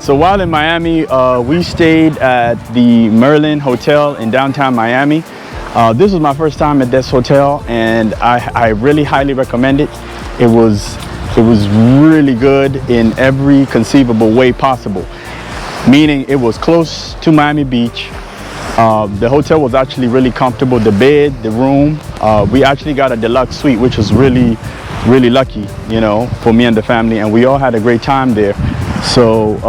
So while in Miami, we stayed at the Merlin Hotel in downtown Miami. This was my first time at this hotel, and I really highly recommend it. It was really good in every conceivable way possible. Meaning it was close to Miami Beach. The hotel was actually really comfortable. The bed, the room, we actually got a deluxe suite, which was really lucky, you know, for me and the family, and we all had a great time there. So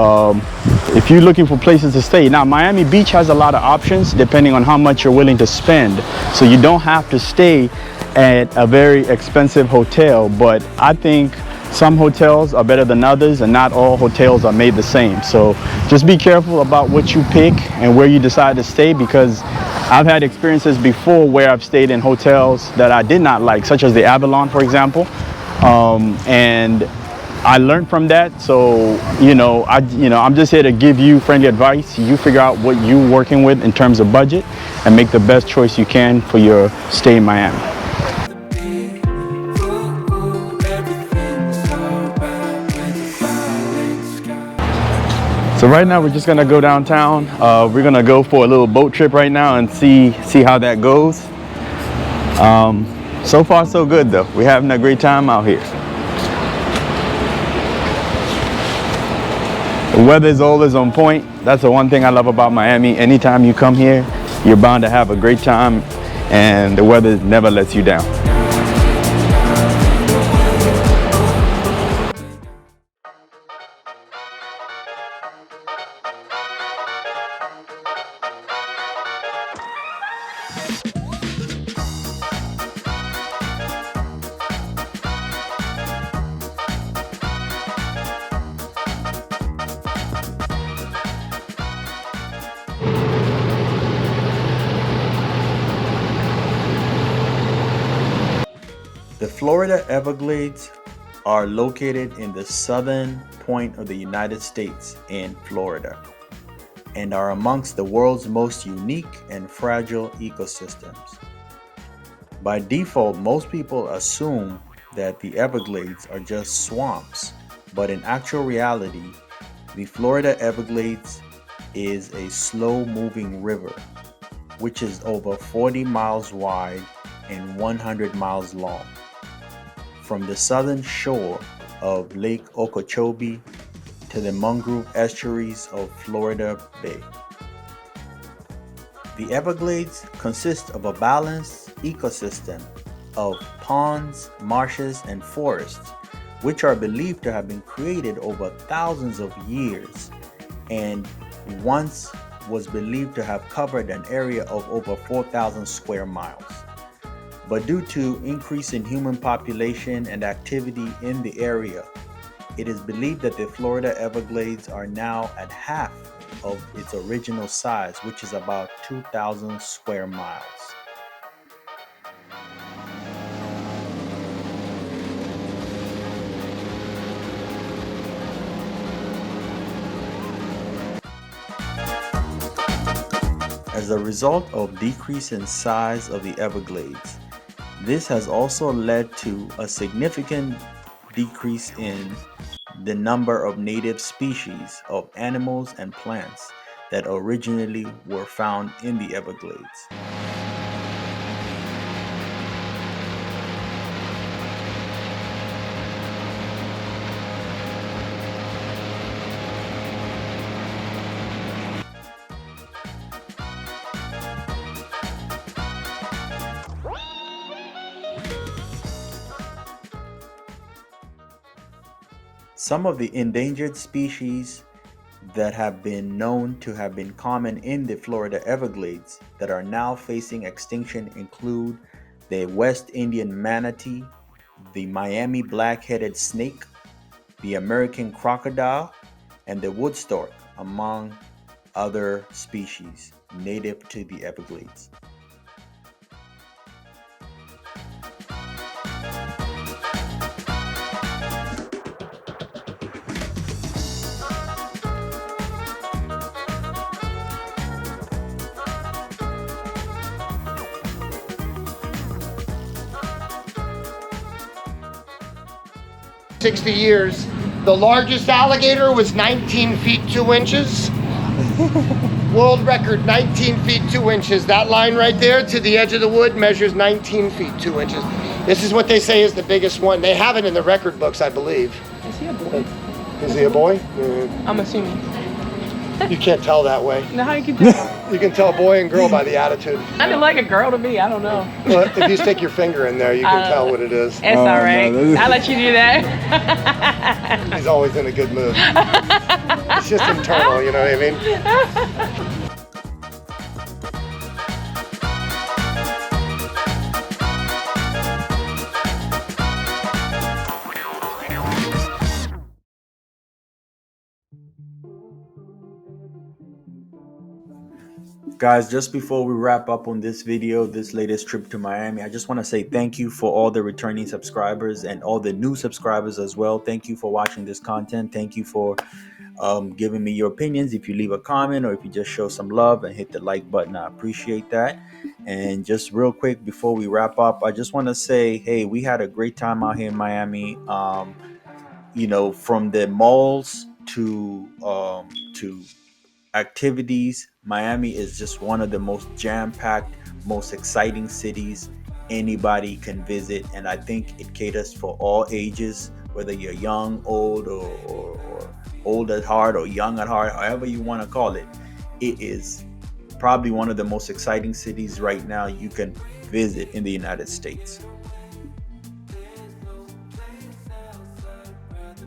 if you're looking for places to stay, now Miami Beach has a lot of options depending on how much you're willing to spend. So you don't have to stay at a very expensive hotel, but I think some hotels are better than others, and not all hotels are made the same. So just be careful about what you pick and where you decide to stay, because I've had experiences before where I've stayed in hotels that I did not like, such as the Avalon, for example. And I learned from that. So, I'm just here to give you friendly advice. You figure out what you're working with in terms of budget and make the best choice you can for your stay in Miami. So right now we're just gonna go downtown. We're gonna go for a little boat trip right now and see how that goes. So far so good though. We're having a great time out here. The weather is always on point. That's the one thing I love about Miami. Anytime you come here, you're bound to have a great time, and the weather never lets you down. The Florida Everglades are located in the southern point of the United States in Florida and are amongst the world's most unique and fragile ecosystems. By default, most people assume that the Everglades are just swamps, but in actual reality, the Florida Everglades is a slow-moving river, which is over 40 miles wide and 100 miles long. From the southern shore of Lake Okeechobee to the mangrove estuaries of Florida Bay. The Everglades consist of a balanced ecosystem of ponds, marshes, and forests, which are believed to have been created over thousands of years and once was believed to have covered an area of over 4,000 square miles. But due to increase in human population and activity in the area, it is believed that the Florida Everglades are now at half of its original size, which is about 2,000 square miles. As a result of decrease in size of the Everglades, this has also led to a significant decrease in the number of native species of animals and plants that originally were found in the Everglades. Some of the endangered species that have been known to have been common in the Florida Everglades that are now facing extinction include the West Indian manatee, the Miami black-headed snake, the American crocodile, and the wood stork, among other species native to the Everglades. "60 years The largest alligator was 19 feet 2 inches. World record, 19 feet 2 inches. That line right there to the edge of the wood measures 19 feet 2 inches. This is what they say is the biggest one. They have it in the record books, I believe. Is he a boy? Is he a boy? I'm assuming. You can't tell that way. Now, how you can tell? You can tell boy and girl by the attitude. Sounded like a girl to me. I don't know. Well, if you stick your finger in there, you can tell what it is. It's all right. no, I'll let you do that. He's always in a good mood. It's just internal, you know what I mean? Guys, just before we wrap up on this video, this latest trip to Miami, I just want to say thank you for all the returning subscribers and all the new subscribers as well. Thank you for watching this content. Thank you for giving me your opinions. If you leave a comment or if you just show some love and hit the like button, I appreciate that. And just real quick before we wrap up, I just want to say, hey, we had a great time out here in Miami. You know, from the malls to activities, Miami is just one of the most jam-packed, most exciting cities anybody can visit, and I think it caters for all ages, whether you're young, old, or old at heart or young at heart, however you want to call it. It is probably one of the most exciting cities right now you can visit in the United States.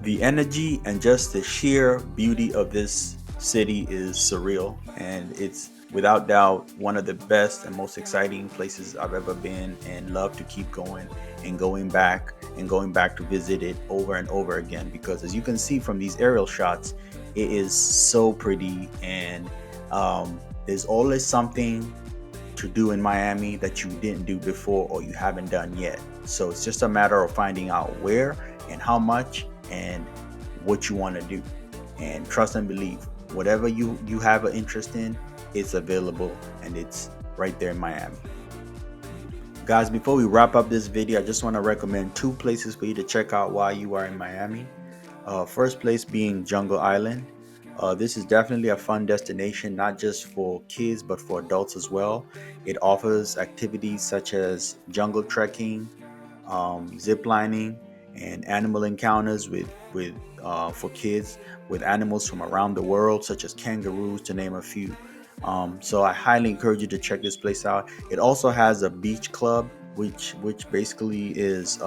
The energy and just the sheer beauty of this city is surreal, and it's without doubt one of the best and most exciting places I've ever been, and love to keep going and going back to visit it over and over again, because as you can see from these aerial shots, it is so pretty, and there's always something to do in Miami that you didn't do before or you haven't done yet. So it's just a matter of finding out where and how much and what you want to do, and trust and believe, whatever you have an interest in, it's available and it's right there in Miami. Guys, before we wrap up this video, I just want to recommend 2 places for you to check out while you are in Miami. First place being Jungle Island. This is definitely a fun destination, not just for kids but for adults as well. It offers activities such as jungle trekking, zip lining, and animal encounters for kids with animals from around the world, such as kangaroos, to name a few. So I highly encourage you to check this place out. It also has a beach club, which basically is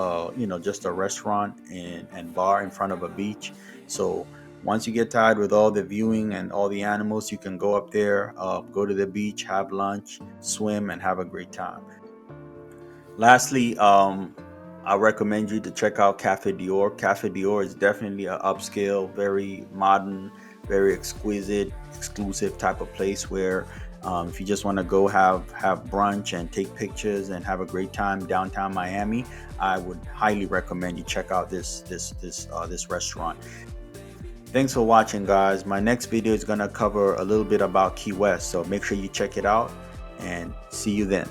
just a restaurant and bar in front of a beach. So once you get tired with all the viewing and all the animals, you can go up there, go to the beach, have lunch, swim, and have a great time. Lastly, I recommend you to check out Cafe Dior. Cafe Dior is definitely an upscale, very modern, very exquisite, exclusive type of place where if you just want to go have brunch and take pictures and have a great time downtown Miami, I would highly recommend you check out this restaurant. Thanks for watching, guys. My next video is going to cover a little bit about Key West, so make sure you check it out, and see you then.